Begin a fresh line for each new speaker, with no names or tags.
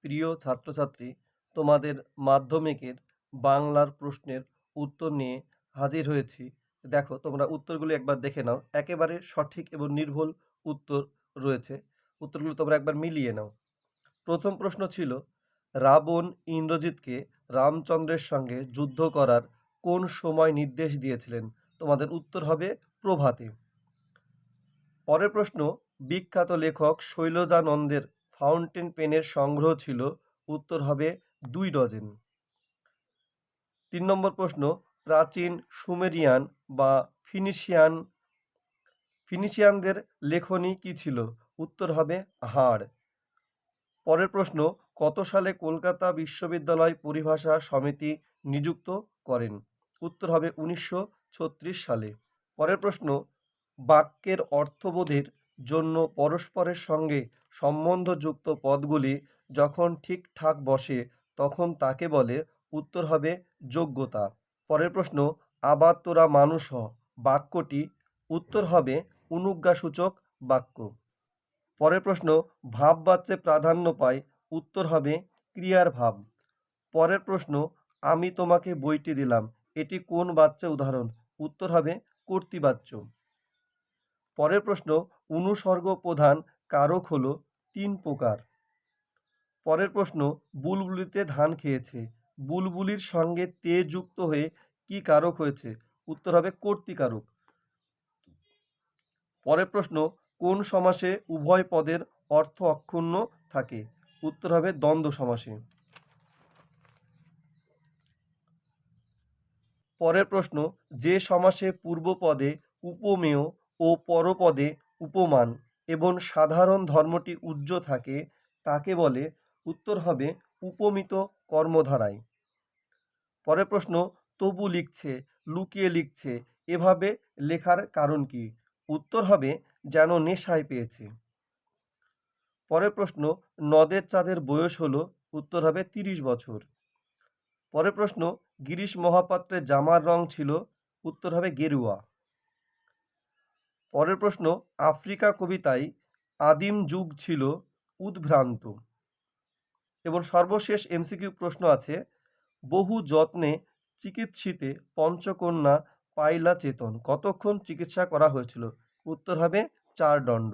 প্রিয় ছাত্রছাত্রী, তোমাদের মাধ্যমিকের বাংলার প্রশ্নের উত্তর নিয়ে হাজির হয়েছি। দেখো, তোমরা উত্তরগুলি একবার দেখে নাও। একেবারে সঠিক এবং নির্ভুল উত্তর রয়েছে। উত্তরগুলো তোমরা একবার মিলিয়ে নাও। প্রথম প্রশ্ন ছিল, রাবণ ইন্দ্রজিৎকে রামচন্দ্রের সঙ্গে যুদ্ধ করার কোন সময় নির্দেশ দিয়েছিলেন? তোমাদের উত্তর হবে প্রভাতে। পরের প্রশ্ন, বিখ্যাত লেখক শৈলজানন্দের ফাউন্টেন পেনের সংগ্রহ ছিল? উত্তর হবে 2 ডজন। 3 নম্বর প্রশ্ন, প্রাচীন সুমেরিয়ান বা ফিনিশিয়ানদের লেখনী কি ছিল? উত্তর হবে হাড়। পরের প্রশ্ন, কত সালে কলকাতা বিশ্ববিদ্যালয় পরিভাষা সমিতি নিযুক্ত করেন? উত্তর হবে 1936 সালে। পরের প্রশ্ন, বাক্যের অর্থবোধের জন্য পরস্পরের সঙ্গে সম্বন্ধযুক্ত পদগুলি যখন ঠিকঠাক বসে তখন তাকে বলে? উত্তর হবে যোগ্যতা। পরের প্রশ্ন, আবার তোরা মানুষ হ বাক্যটি? উত্তর হবে অনুজ্ঞাসূচক বাক্য। পরের প্রশ্ন, ভাব বাচ্যে প্রাধান্য পায়? উত্তর হবে ক্রিয়ার ভাব। পরের প্রশ্ন, আমি তোমাকে বইটি দিলাম, এটি কোন বাচ্য উদাহরণ? উত্তর হবে কর্তৃবাচ্য। পরের প্রশ্ন, অনুসর্গ প্রধান কারক হলো 3 প্রকার। পরের প্রশ্ন, বুলবুলিতে ধান খেয়েছে, বুলবুলির সঙ্গে তে যুক্ত হয়ে কি কারক হয়েছে? উত্তর হবে কর্তৃকারক। পরের প্রশ্ন, কোন সমাসে উভয় পদের অর্থ অক্ষুণ্ণ থাকে? উত্তর হবে দ্বন্দ্ব সমাসে। পরের প্রশ্ন, যে সমাসে পূর্বপদে উপমেয় ও পরপদে উপমান এবং সাধারণ ধর্মটি উজ্জ থাকে তাকে বলে? উত্তর হবে উপমিত কর্মধারায়। পরের প্রশ্ন, তবু লিখছে, লুকিয়ে লিখছে, এভাবে লেখার কারণ কি? উত্তর হবে যেন নেশায় পেয়েছে। পরের প্রশ্ন, নদের চাঁদের বয়স হলো? উত্তর হবে 30 বছর। পরের প্রশ্ন, গিরিশ মহাপাত্রের জামার রং ছিল? উত্তর হবে গেরুয়া। পরের প্রশ্ন, আফ্রিকা কবিতায় আদিম যুগ ছিল উদ্ভ্রান্ত। এবং সর্বশেষ এমসিকিউ প্রশ্ন আছে, বহু যত্নে চিকিৎসিতে পঞ্চকন্যা পাইলা চেতন, কতক্ষণ চিকিৎসা করা হয়েছিল? উত্তর হবে 4 দণ্ড।